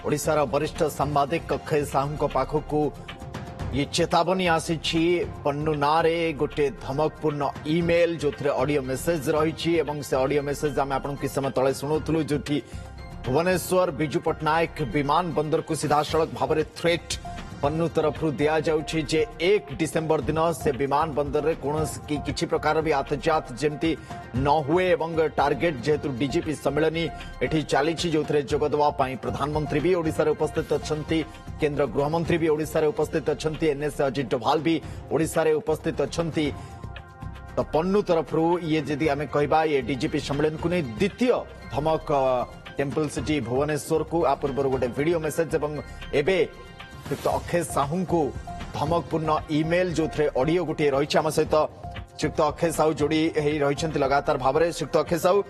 ओडिशार वरिष्ठ सांबादिक अक्षय साहू पाखक ये चेतावनी आसी पन्नू नारे गोटे धमकपूर्ण इमेल जो ऑडियो मेसेज रही से ऑडियो मेसेज आम आप किस समय तले शुणुलु जो भुवनेश्वर बिजू पट्टनायक विमान बंदर को सीधा सड़क भाव में थ्रेट पन्नू तरफ दिया जाउछि जे 1 डिसेम्बर दिन से विमान बंदर रे किसी प्रकार भी आतजात जमती न हुए एवं टार्गेट जेहेतु डीजीपी सम्मेलनी एठी चली जो जोगदवा प्रधानमंत्री भी ओडिशा रे उपस्थित अछंती केंद्र गृहमंत्री भी ओडिशा रे उपस्थित अछंती एनएस अजित डोभाल भी ओडिशा रे उपस्थित अछंती तो पन्नू तरफ ये जदि आमे कहबा ये डीजीपी सम्मेलन को नहीं द्वितीय धमक टेम्पल सिटी भुवनेश्वर को आ पूर्व गोटे वीडियो मेसेज एवं एबे श्रीयुक्त अक्षय साहू को धमकपूर्ण इमेल जो ऑडियो गोटे रही आम सहित श्रीयुक्त अक्षय साहू जोड़ी रही लगातार भाव में श्रीयुक्त अक्षय साहू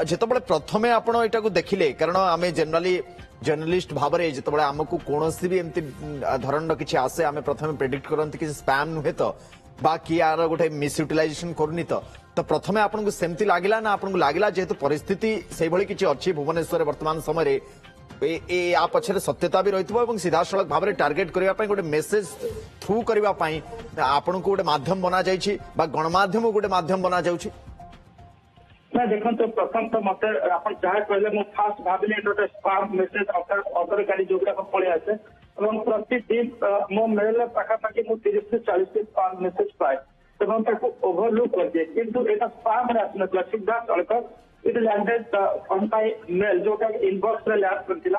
जिते प्रथम आपण यहाँ देखिले कारण आम जेनराली जर्नलिस्ट भाव में जिते आमको कौन भी एमती धरण किसी आसे आम प्रथम प्रेडिक्ट करते कि स्पैम नुहे तो बाकी यार गोटे मिसयूटिलाइजेशन करनी तो प्रथम आपको सेमती लगला ना आपको लगला जेहेतु परिस्थिति से भली किसी अच्छी भुवनेश्वर वर्तमान समय या पछरे सत्यता भी रही सीधा सड़क भाव में टार्गेट करने गोटे मेसेज थ्रू करने आपन को गोटे माध्यम बना जाइए गणमाध्यम गोटे माध्यम बना जाउछि ना देखो तो प्रथम तो मत आप जहाँ कहले मु फास्ट भाविले गोटे स्पैम मेसेज अदरकारी जो पड़े आसे प्रतिदिन मो मेल पाखापाखि मु 30 से 40 स्पैम मेसेज पाए एवं ओभरलुक कर दिए किंतु एटा स्पैम रे आसनला सीधा सड़क it landed on my mail जो इनबॉक्स रे लैंड करथिला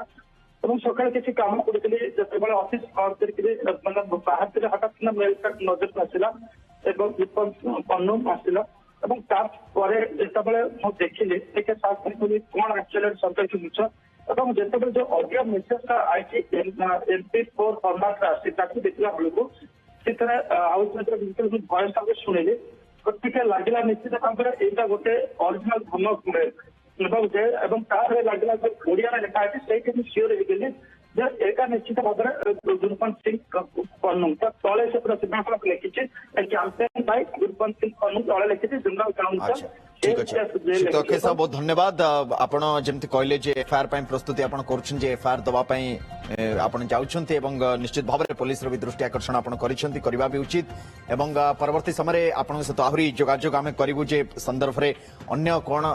एवं सकाळ किसी काम करथिले जते ऑफिस ऑन करके मतलब बाहर से हठात मेल तक नजर आसिला एवं पन्नू आसिला एवं तापर जेतबेले मु देखिले एके साथ कोन एक्चुअली सब्जेक्ट मिछ एवं जेतबेले जो ऑडियो मेसेज आईची MP4 फॉर्मेट आसी ताकि देखला बेलको सितरे हाउस में वॉइस आगे शुणिले टिके लगला निश्चित भाव में यहाँ गोटे ओरिजिनल धमक लगला जो ओडिया लिखा है से सियोर हो एका निश्चित भाव में गुरुपंत सिंह पन्नू तले से पूरा सीधा सड़क लिखी कैंपेन बाय गुरुपंत सिंह पन्नू तले लिखी जनरल काउंसिल ठीक अच्छे अक्षय साहब बहुत धन्यवाद आपण जमती कहले जे एफआईआर प्रस्तुति आपण करछन जे एफआईआर दवा आपण जाउछन्ती एवं निश्चित भाव में पुलिस भी दृष्टि आकर्षण आपण करिसन्ती करबा भी उचित एवं परवर्ती समय आपण सहित आहुरी जोगाजोग आमे करिवु जे संदर्भ रे अन्य कोन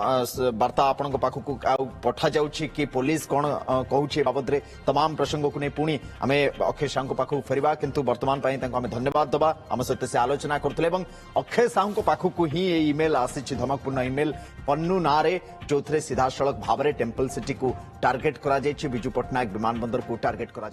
वार्ता आपण पाखकु पठा जाउछि कि पुलिस कोन कहउछि बाबद रे तमाम प्रसंग को नै पुणी आमे अक्षय साहू पाखकु फेरिबा किंतु वर्तमान पई तांको आमे धन्यवाद दबा आम सहित से आलोचना करथले एवं अक्षय साहू पाखकु ही ए ईमेल आसीछि धमकपूर्ण इमेल पन्नू नारे जो सीधा सड़क भाव में टेम्पल सिटी को टार्गेट करा बिजू पट्टनायक विमान बंदर को टार्गेट करा